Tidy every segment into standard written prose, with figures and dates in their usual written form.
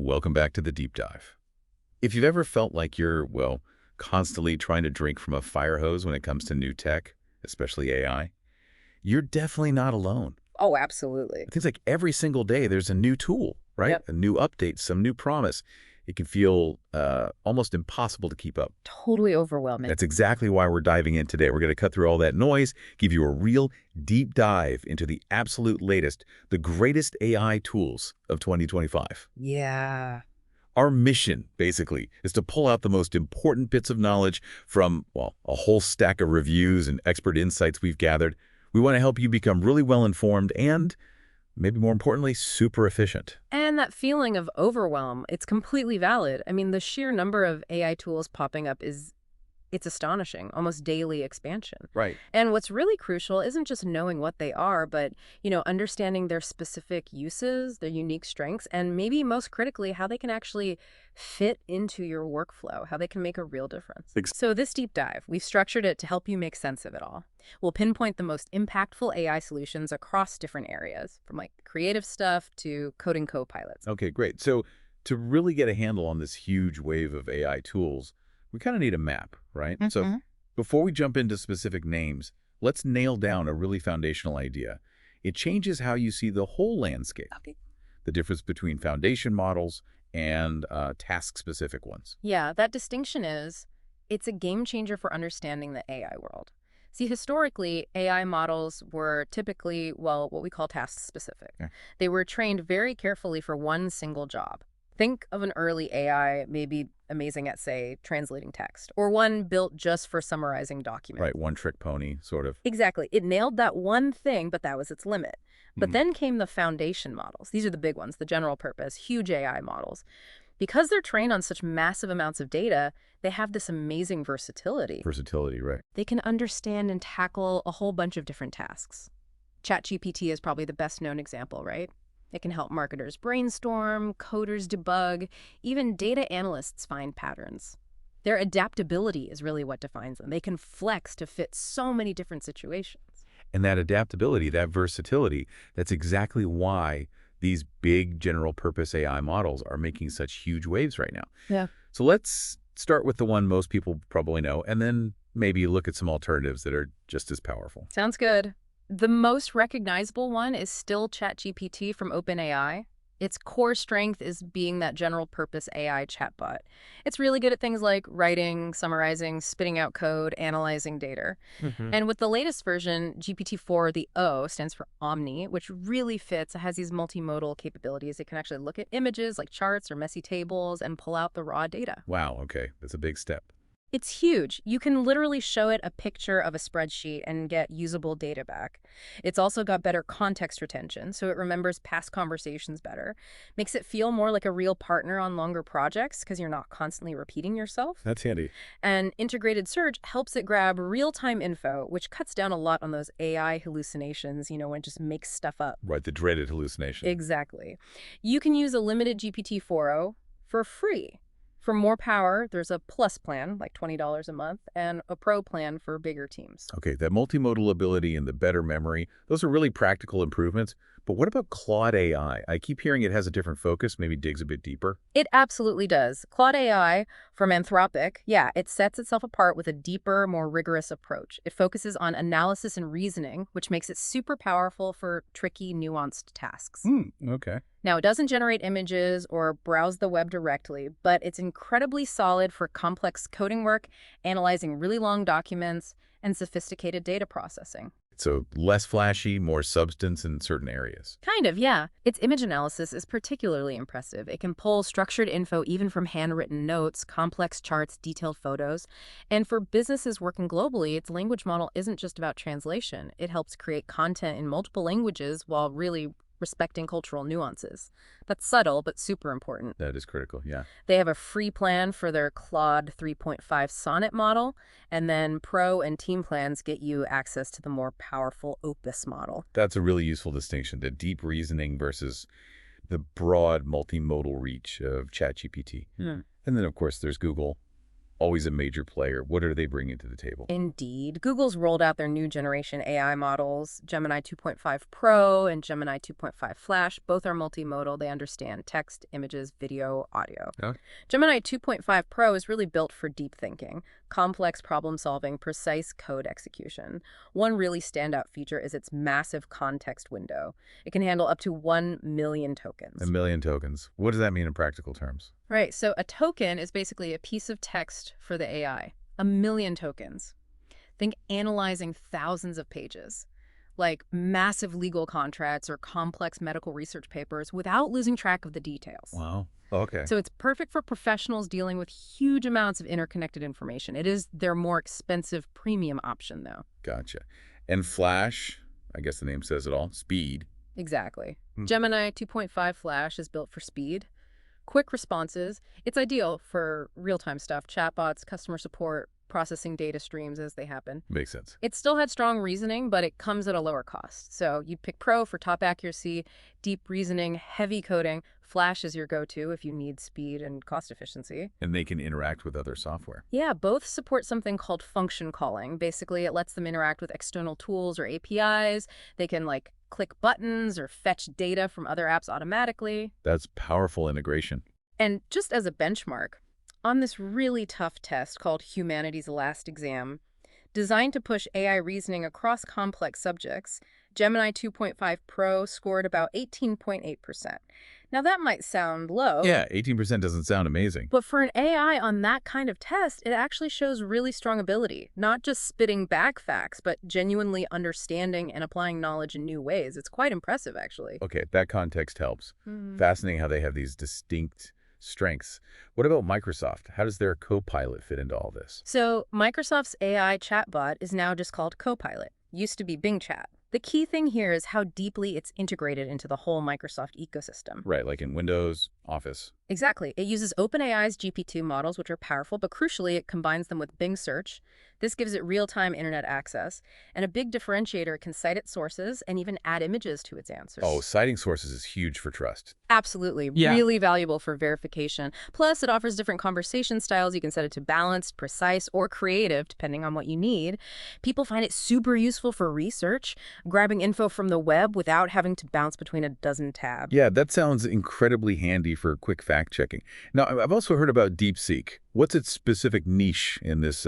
Welcome back to the deep dive. If you've ever felt like you're, well, constantly trying to drink from a fire hose when it comes to new tech, especially AI, you're definitely not alone. Oh, absolutely. It seems like every single day there's a new tool, right? Yep. A new update, some new promise. It can feel almost impossible to keep up. Totally overwhelming. That's exactly why we're diving in today. We're going to cut through all that noise, give you a real deep dive into the absolute latest, the greatest AI tools of 2025. Yeah. Our mission, basically, is to pull out the most important bits of knowledge from, well, a whole stack of reviews and expert insights we've gathered. We want to help you become really well-informed and, maybe more importantly, super efficient. And that feeling of overwhelm, it's completely valid. I mean, the sheer number of AI tools popping up it's astonishing, almost daily expansion. Right. And what's really crucial isn't just knowing what they are, but, understanding their specific uses, their unique strengths, and maybe most critically, how they can actually fit into your workflow, how they can make a real difference. So this deep dive, we've structured it to help you make sense of it all. We'll pinpoint the most impactful AI solutions across different areas, from like creative stuff to coding co-pilots. Okay, great. So to really get a handle on this huge wave of AI tools, we kind of need a map, right? So before we jump into specific names, let's nail down a really foundational idea. It changes how you see the whole landscape. Okay. The difference between foundation models and task-specific ones. Yeah, that distinction it's a game changer for understanding the AI world. See, historically, AI models were typically, well, what we call task-specific. Okay. They were trained very carefully for one single job. Think of an early AI, maybe amazing at, say, translating text, or one built just for summarizing documents. Right, one-trick pony, sort of. Exactly. It nailed that one thing, but that was its limit. But then came the foundation models. These are the big ones, the general purpose, huge AI models. Because they're trained on such massive amounts of data, they have this amazing versatility. Versatility, right. They can understand and tackle a whole bunch of different tasks. ChatGPT is probably the best known example, right? It can help marketers brainstorm, coders debug, even data analysts find patterns. Their adaptability is really what defines them. They can flex to fit so many different situations. And that adaptability, that versatility, that's exactly why these big general-purpose AI models are making such huge waves right now. Yeah. So let's start with the one most people probably know, and then maybe look at some alternatives that are just as powerful. Sounds good. The most recognizable one is still ChatGPT from OpenAI. Its core strength is being that general-purpose AI chatbot. It's really good at things like writing, summarizing, spitting out code, analyzing data. And with the latest version, GPT-4, the O stands for Omni, which really fits. It has these multimodal capabilities. It can actually look at images like charts or messy tables and pull out the raw data. Wow, okay, that's a big step. It's huge. You can literally show it a picture of a spreadsheet and get usable data back. It's also got better context retention, so it remembers past conversations better. Makes it feel more like a real partner on longer projects because you're not constantly repeating yourself. That's handy. And integrated search helps it grab real-time info, which cuts down a lot on those AI hallucinations, when it just makes stuff up. Right, the dreaded hallucination. Exactly. You can use a limited GPT-4o for free. For more power, there's a plus plan, like $20 a month, and a pro plan for bigger teams. Okay, that multimodal ability and the better memory, those are really practical improvements. But what about Claude AI? I keep hearing it has a different focus, maybe digs a bit deeper. It absolutely does. Claude AI from Anthropic, it sets itself apart with a deeper, more rigorous approach. It focuses on analysis and reasoning, which makes it super powerful for tricky, nuanced tasks. Okay. Now, it doesn't generate images or browse the web directly, but it's incredibly solid for complex coding work, analyzing really long documents, and sophisticated data processing. So less flashy, more substance in certain areas. Kind of, yeah. Its image analysis is particularly impressive. It can pull structured info even from handwritten notes, complex charts, detailed photos. And for businesses working globally, its language model isn't just about translation. It helps create content in multiple languages while really respecting cultural nuances. That's subtle, but super important. That is critical, yeah. They have a free plan for their Claude 3.5 Sonnet model, and then Pro and Team plans get you access to the more powerful Opus model. That's a really useful distinction, the deep reasoning versus the broad multimodal reach of ChatGPT. And then, of course, there's Google. always a major player. What are they bringing to the table? Indeed. Google's rolled out their new generation AI models, Gemini 2.5 Pro and Gemini 2.5 Flash. Both are multimodal. They understand text, images, video, audio. Okay. Gemini 2.5 Pro is really built for deep thinking, complex problem solving, precise code execution. One really standout feature is its massive context window. It can handle up to 1 million tokens. A million tokens. What does that mean in practical terms? Right, so a token is basically a piece of text for the AI. 1 million tokens. Think analyzing thousands of pages, like massive legal contracts or complex medical research papers without losing track of the details. Wow. Okay. So it's perfect for professionals dealing with huge amounts of interconnected information. It is their more expensive premium option, though. Gotcha. And Flash, I guess the name says it all, speed. Exactly. Gemini 2.5 Flash is built for speed. Quick responses. It's ideal for real-time stuff, chatbots, customer support, processing data streams as they happen. Makes sense. It still had strong reasoning, but it comes at a lower cost. So you'd pick Pro for top accuracy, deep reasoning, heavy coding. Flash is your go-to if you need speed and cost efficiency. And they can interact with other software. Yeah, both support something called function calling. Basically, it lets them interact with external tools or APIs. They can, click buttons or fetch data from other apps automatically. That's powerful integration. And just as a benchmark, on this really tough test called Humanities Last Exam, designed to push AI reasoning across complex subjects, Gemini 2.5 Pro scored about 18.8%. Now, that might sound low. Yeah, 18% doesn't sound amazing. But for an AI on that kind of test, it actually shows really strong ability, not just spitting back facts, but genuinely understanding and applying knowledge in new ways. It's quite impressive, actually. Okay, that context helps. Fascinating how they have these distinct strengths. What about Microsoft? How does their Copilot fit into all this? So Microsoft's AI chatbot is now just called Copilot. Used to be Bing Chat. The key thing here is how deeply it's integrated into the whole Microsoft ecosystem. Right, like in Windows, Office. Exactly. It uses OpenAI's GPT models, which are powerful, but crucially, it combines them with Bing Search. This gives it real-time internet access. And a big differentiator, it can cite its sources and even add images to its answers. Oh, citing sources is huge for trust. Absolutely. Yeah. Really valuable for verification. Plus, it offers different conversation styles. You can set it to balanced, precise, or creative, depending on what you need. People find it super useful for research, grabbing info from the web without having to bounce between a dozen tabs. Yeah, that sounds incredibly handy for quick fact-checking. Now, I've also heard about DeepSeek. What's its specific niche in this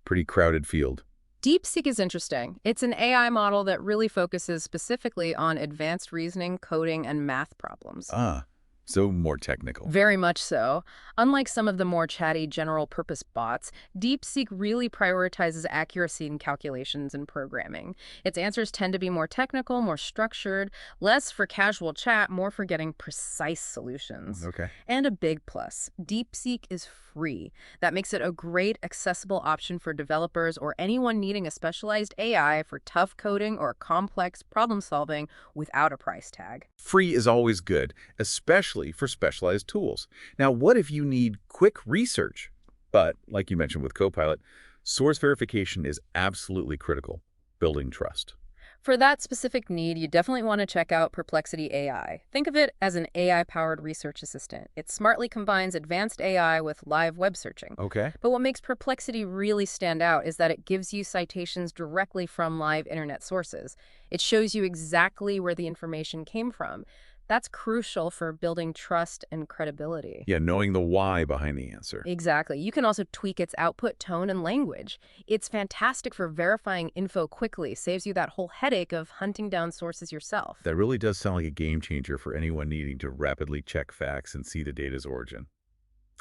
pretty crowded field? DeepSeek is interesting. It's an AI model that really focuses specifically on advanced reasoning, coding, and math problems. Ah, so more technical. Very much so. Unlike some of the more chatty general-purpose bots, DeepSeek really prioritizes accuracy in calculations and programming. Its answers tend to be more technical, more structured, less for casual chat, more for getting precise solutions. Okay. And a big plus, DeepSeek is free. That makes it a great, accessible option for developers or anyone needing a specialized AI for tough coding or complex problem-solving without a price tag. Free is always good, especially for specialized tools. Now, what if you need quick research? But, like you mentioned with Copilot, source verification is absolutely critical, building trust. For that specific need, you definitely want to check out Perplexity AI. Think of it as an AI-powered research assistant. It smartly combines advanced AI with live web searching. Okay. But what makes Perplexity really stand out is that it gives you citations directly from live internet sources. It shows you exactly where the information came from. That's crucial for building trust and credibility. Yeah, knowing the why behind the answer. Exactly. You can also tweak its output tone and language. It's fantastic for verifying info quickly, saves you that whole headache of hunting down sources yourself. That really does sound like a game changer for anyone needing to rapidly check facts and see the data's origin.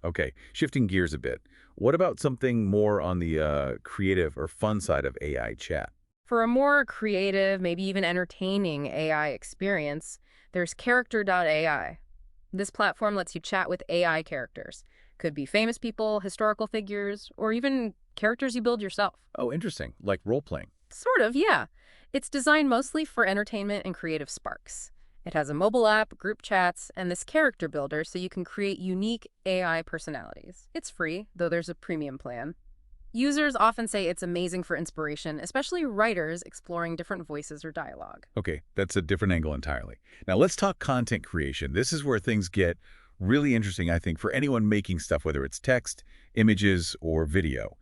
Okay, shifting gears a bit. What about something more on the creative or fun side of AI chat? For a more creative, maybe even entertaining AI experience, there's Character.ai. This platform lets you chat with AI characters. Could be famous people, historical figures, or even characters you build yourself. Oh, interesting. Like role-playing. Sort of, yeah. It's designed mostly for entertainment and creative sparks. It has a mobile app, group chats, and this character builder so you can create unique AI personalities. It's free, though there's a premium plan. Users often say it's amazing for inspiration, especially writers exploring different voices or dialogue. Okay, that's a different angle entirely. Now let's talk content creation. This is where things get Really interesting, I think, for anyone making stuff, whether it's text, images, or video.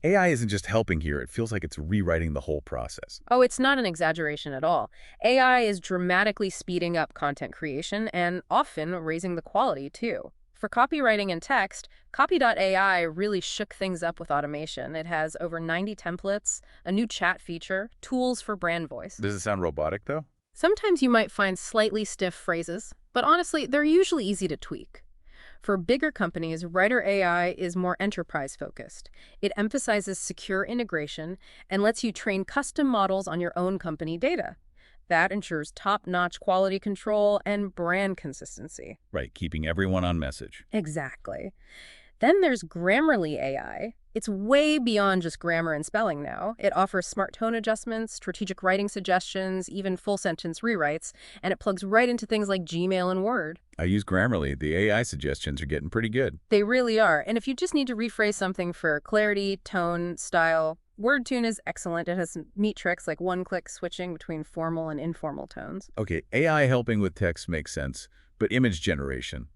AI isn't just helping here. It feels like it's rewriting the whole process. Oh, it's not an exaggeration at all. AI is dramatically speeding up content creation and often raising the quality, too. For copywriting and text, Copy.ai really shook things up with automation. It has over 90 templates, a new chat feature, tools for brand voice. Does it sound robotic, though? Sometimes you might find slightly stiff phrases, but honestly, they're usually easy to tweak. For bigger companies, Writer AI is more enterprise-focused. It emphasizes secure integration and lets you train custom models on your own company data. That ensures top-notch quality control and brand consistency. Right, keeping everyone on message. Exactly. Then there's Grammarly AI. It's way beyond just grammar and spelling now. It offers smart tone adjustments, strategic writing suggestions, even full-sentence rewrites, and it plugs right into things like Gmail and Word. I use Grammarly. The AI suggestions are getting pretty good. They really are. And if you just need to rephrase something for clarity, tone, style, WordTune is excellent. It has neat tricks like one-click switching between formal and informal tones. Okay, AI helping with text makes sense, but image generation,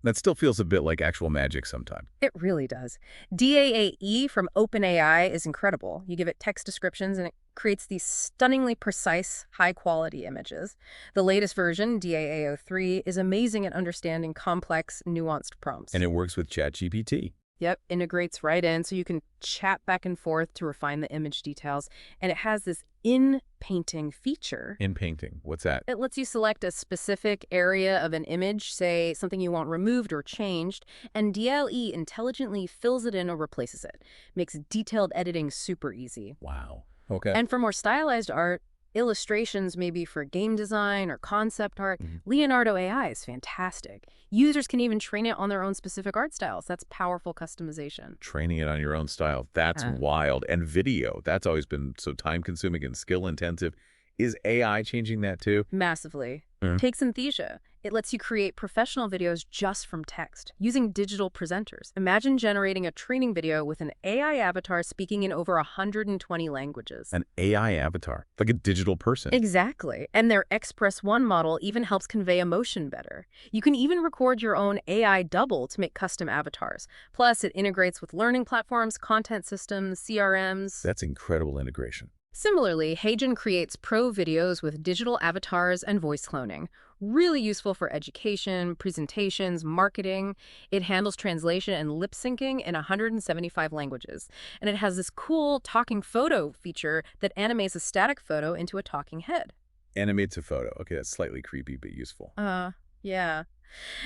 that still feels a bit like actual magic sometimes. It really does. DAAE from OpenAI is incredible. You give it text descriptions and it creates these stunningly precise, high-quality images. The latest version, DAAO3, is amazing at understanding complex, nuanced prompts. And it works with ChatGPT. Yep, integrates right in, so you can chat back and forth to refine the image details. And it has this in-painting feature. In painting, what's that? It lets you select a specific area of an image, say something you want removed or changed, and DLE intelligently fills it in or replaces it. Makes detailed editing super easy. Wow. Okay. And for more stylized art, illustrations maybe for game design or concept art, Leonardo AI is fantastic. Users can even train it on their own specific art styles. That's powerful customization. Training it on your own style, that's wild. And video, that's always been so time-consuming and skill-intensive. Is AI changing that too? Massively. Take Synthesia. It lets you create professional videos just from text, using digital presenters. Imagine generating a training video with an AI avatar speaking in over 120 languages. An AI avatar, like a digital person. Exactly. And their Express One model even helps convey emotion better. You can even record your own AI double to make custom avatars. Plus, it integrates with learning platforms, content systems, CRMs. That's incredible integration. Similarly, Heijin creates pro videos with digital avatars and voice cloning. Really useful for education, presentations, marketing. It handles translation and lip syncing in 175 languages. And it has this cool talking photo feature that animates a static photo into a talking head. Animates a photo. Okay, that's slightly creepy, but useful. Yeah.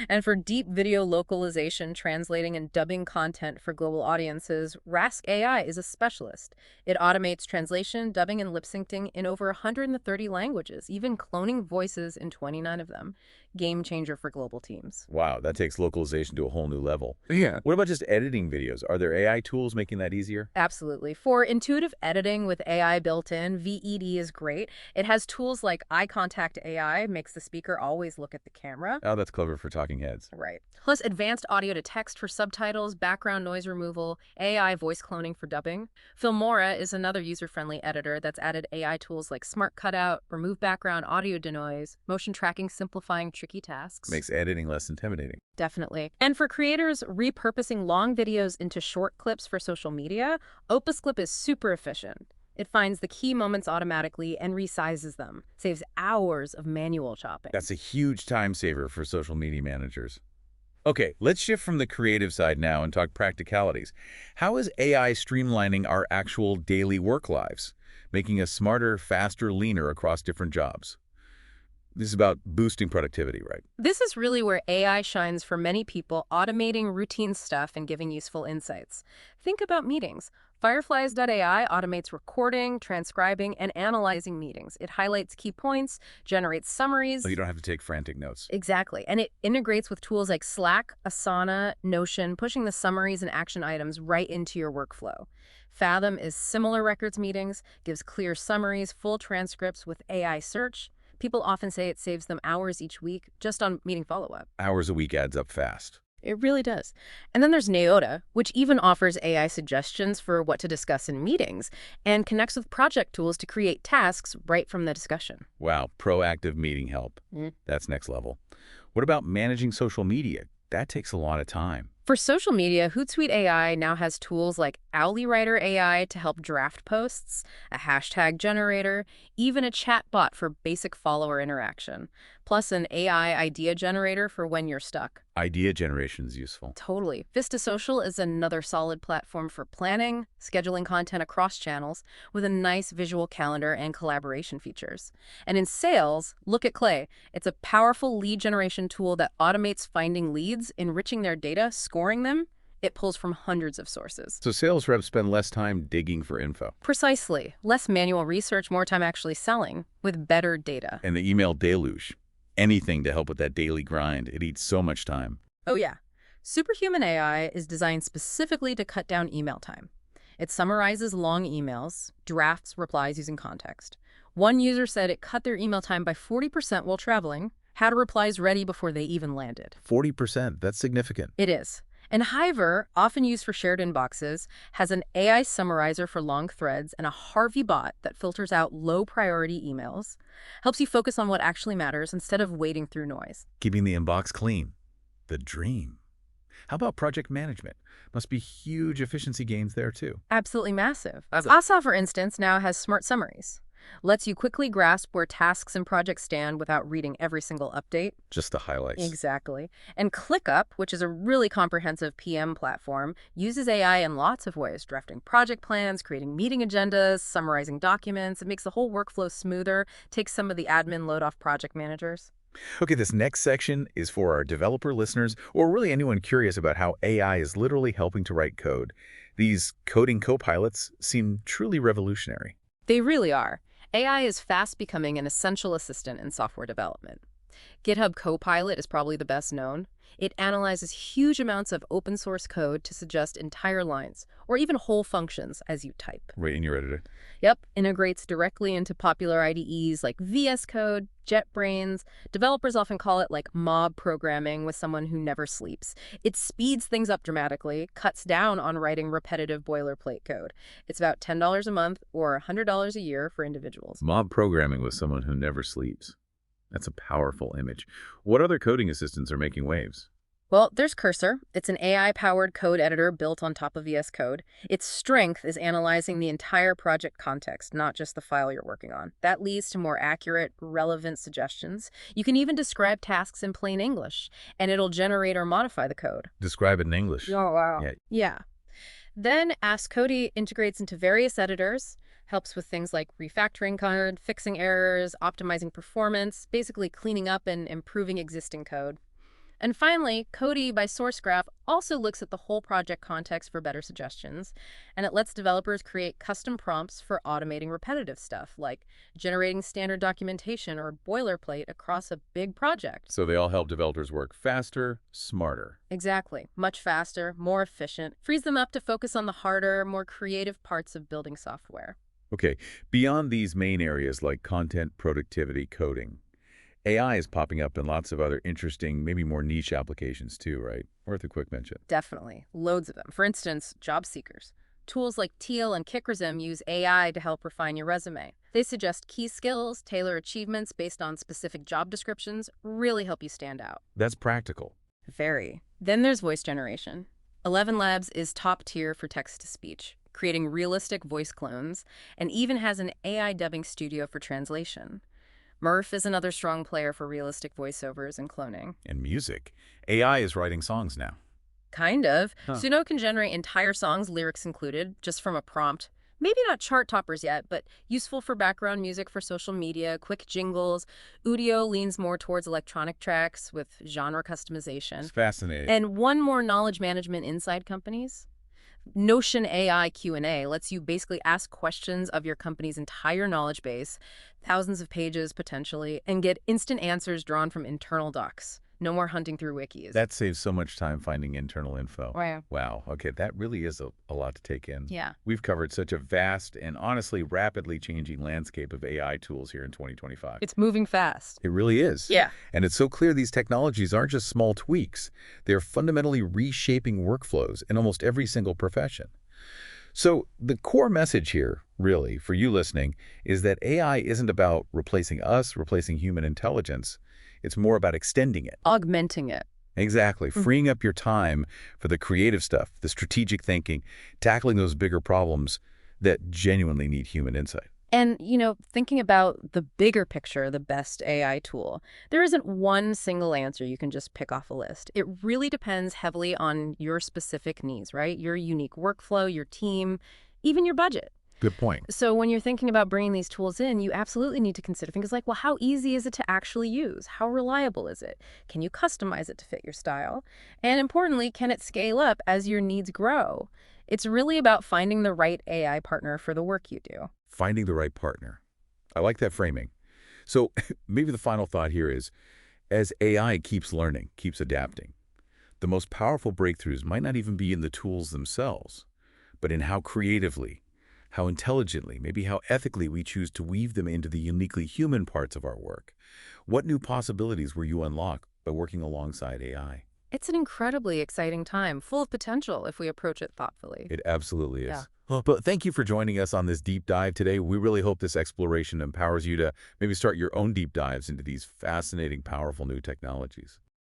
And for deep video localization, translating and dubbing content for global audiences, Rask AI is a specialist. It automates translation, dubbing, and lip syncing in over 130 languages, even cloning voices in 29 of them. Game changer for global teams. Wow, that takes localization to a whole new level. Yeah. What about just editing videos? Are there AI tools making that easier? Absolutely. For intuitive editing with AI built in, VED is great. It has tools like eye contact AI, makes the speaker always look at the camera. Oh, that's clever for talking heads. Right. Plus advanced audio to text for subtitles, background noise removal, AI voice cloning for dubbing. Filmora is another user-friendly editor that's added AI tools like Smart Cutout, remove background audio denoise, motion tracking simplifying tricky tasks. Makes editing less intimidating. Definitely. And for creators repurposing long videos into short clips for social media, Opus Clip is super efficient. It finds the key moments automatically and resizes them. Saves hours of manual chopping. That's a huge time saver for social media managers. Okay, let's shift from the creative side now and talk practicalities. How is AI streamlining our actual daily work lives, making us smarter, faster, leaner across different jobs? This is about boosting productivity, right? This is really where AI shines for many people, automating routine stuff and giving useful insights. Think about meetings. Fireflies.ai automates recording, transcribing, and analyzing meetings. It highlights key points, generates summaries. So you don't have to take frantic notes. Exactly. And it integrates with tools like Slack, Asana, Notion, pushing the summaries and action items right into your workflow. Fathom is similar records meetings, gives clear summaries, full transcripts with AI search. People often say it saves them hours each week just on meeting follow-up. Hours a week adds up fast. It really does. And then there's Neota, which even offers AI suggestions for what to discuss in meetings and connects with project tools to create tasks right from the discussion. Wow, proactive meeting help. That's next level. What about managing social media? That takes a lot of time. For social media, Hootsuite AI now has tools like Writer AI to help draft posts, a hashtag generator, even a chat bot for basic follower interaction, plus an AI idea generator for when you're stuck. Idea generation is useful. Totally. Vista Social is another solid platform for planning, scheduling content across channels with a nice visual calendar and collaboration features. And in sales, look at Clay. It's a powerful lead generation tool that automates finding leads, enriching their data, scoring them. It pulls from hundreds of sources. So sales reps spend less time digging for info. Precisely. Less manual research, more time actually selling with better data. And the email deluge. Anything to help with that daily grind. It eats so much time. Oh yeah. Superhuman AI is designed specifically to cut down email time. It summarizes long emails, drafts replies using context. One user said it cut their email time by 40% while traveling, had replies ready before they even landed. 40%, that's significant. It is. And Hiver, often used for shared inboxes, has an AI summarizer for long threads and a Harvey bot that filters out low-priority emails, helps you focus on what actually matters instead of wading through noise. Keeping the inbox clean. The dream. How about project management? Must be huge efficiency gains there, too. Absolutely massive. Asa, for instance, now has smart summaries. Lets you quickly grasp where tasks and projects stand without reading every single update. Just the highlights. Exactly. And ClickUp, which is a really comprehensive PM platform, uses AI in lots of ways, drafting project plans, creating meeting agendas, summarizing documents. It makes the whole workflow smoother, takes some of the admin load off project managers. Okay, this next section is for our developer listeners, or really anyone curious about how AI is literally helping to write code. These coding co-pilots seem truly revolutionary. They really are. AI is fast becoming an essential assistant in software development. GitHub Copilot is probably the best known. It analyzes huge amounts of open source code to suggest entire lines, or even whole functions as you type. Right in your editor. Yep, integrates directly into popular IDEs like VS Code, JetBrains. Developers often call it like mob programming with someone who never sleeps. It speeds things up dramatically, cuts down on writing repetitive boilerplate code. It's about $10 a month or $100 a year for individuals. Mob programming with someone who never sleeps. That's a powerful image. What other coding assistants are making waves? Well, there's Cursor. It's an AI-powered code editor built on top of VS Code. Its strength is analyzing the entire project context, not just the file you're working on. That leads to more accurate, relevant suggestions. You can even describe tasks in plain English, and it'll generate or modify the code. Describe it in English. Oh, wow. Yeah. Yeah. Then Ask Cody integrates into various editors, helps with things like refactoring code, fixing errors, optimizing performance, basically cleaning up and improving existing code. And finally, Cody by SourceGraph also looks at the whole project context for better suggestions, and it lets developers create custom prompts for automating repetitive stuff, like generating standard documentation or boilerplate across a big project. So they all help developers work faster, smarter. Exactly. Much faster, more efficient, frees them up to focus on the harder, more creative parts of building software. Okay, beyond these main areas like content, productivity, coding, AI is popping up in lots of other interesting, maybe more niche applications too, right? Worth a quick mention. Definitely. Loads of them. For instance, job seekers. Tools like Teal and Kikrism use AI to help refine your resume. They suggest key skills, tailor achievements based on specific job descriptions, really help you stand out. That's practical. Very. Then there's voice generation. 11 Labs is top tier for text-to-speech, creating realistic voice clones, and even has an AI dubbing studio for translation. Murph is another strong player for realistic voiceovers and cloning. And music. AI is writing songs now. Kind of. Huh. Suno can generate entire songs, lyrics included, just from a prompt. Maybe not chart toppers yet, but useful for background music for social media, quick jingles. Udio leans more towards electronic tracks with genre customization. It's fascinating. And one more knowledge management inside companies. Notion AI Q&A lets you basically ask questions of your company's entire knowledge base, thousands of pages potentially, and get instant answers drawn from internal docs. No more hunting through wikis. That saves so much time finding internal info. Wow. Wow. Okay, that really is a lot to take in. Yeah. We've covered such a vast and honestly rapidly changing landscape of AI tools here in 2025. It's moving fast. It really is. Yeah. And it's so clear these technologies aren't just small tweaks. They're fundamentally reshaping workflows in almost every single profession. So the core message here, really, for you listening, is that AI isn't about replacing us, replacing human intelligence. It's more about extending it. Augmenting it. Exactly. Freeing up your time for the creative stuff, the strategic thinking, tackling those bigger problems that genuinely need human insight. And, thinking about the bigger picture, the best AI tool, there isn't one single answer you can just pick off a list. It really depends heavily on your specific needs, right? Your unique workflow, your team, even your budget. Good point. So when you're thinking about bringing these tools in, you absolutely need to consider things like, well, how easy is it to actually use? How reliable is it? Can you customize it to fit your style? And importantly, can it scale up as your needs grow? It's really about finding the right AI partner for the work you do. Finding the right partner. I like that framing. So maybe the final thought here is, as AI keeps learning, keeps adapting, the most powerful breakthroughs might not even be in the tools themselves, but in how creatively, how intelligently, maybe how ethically we choose to weave them into the uniquely human parts of our work. What new possibilities will you unlock by working alongside AI? It's an incredibly exciting time, full of potential if we approach it thoughtfully. It absolutely is. Yeah. Well, but thank you for joining us on this deep dive today. We really hope this exploration empowers you to maybe start your own deep dives into these fascinating, powerful new technologies.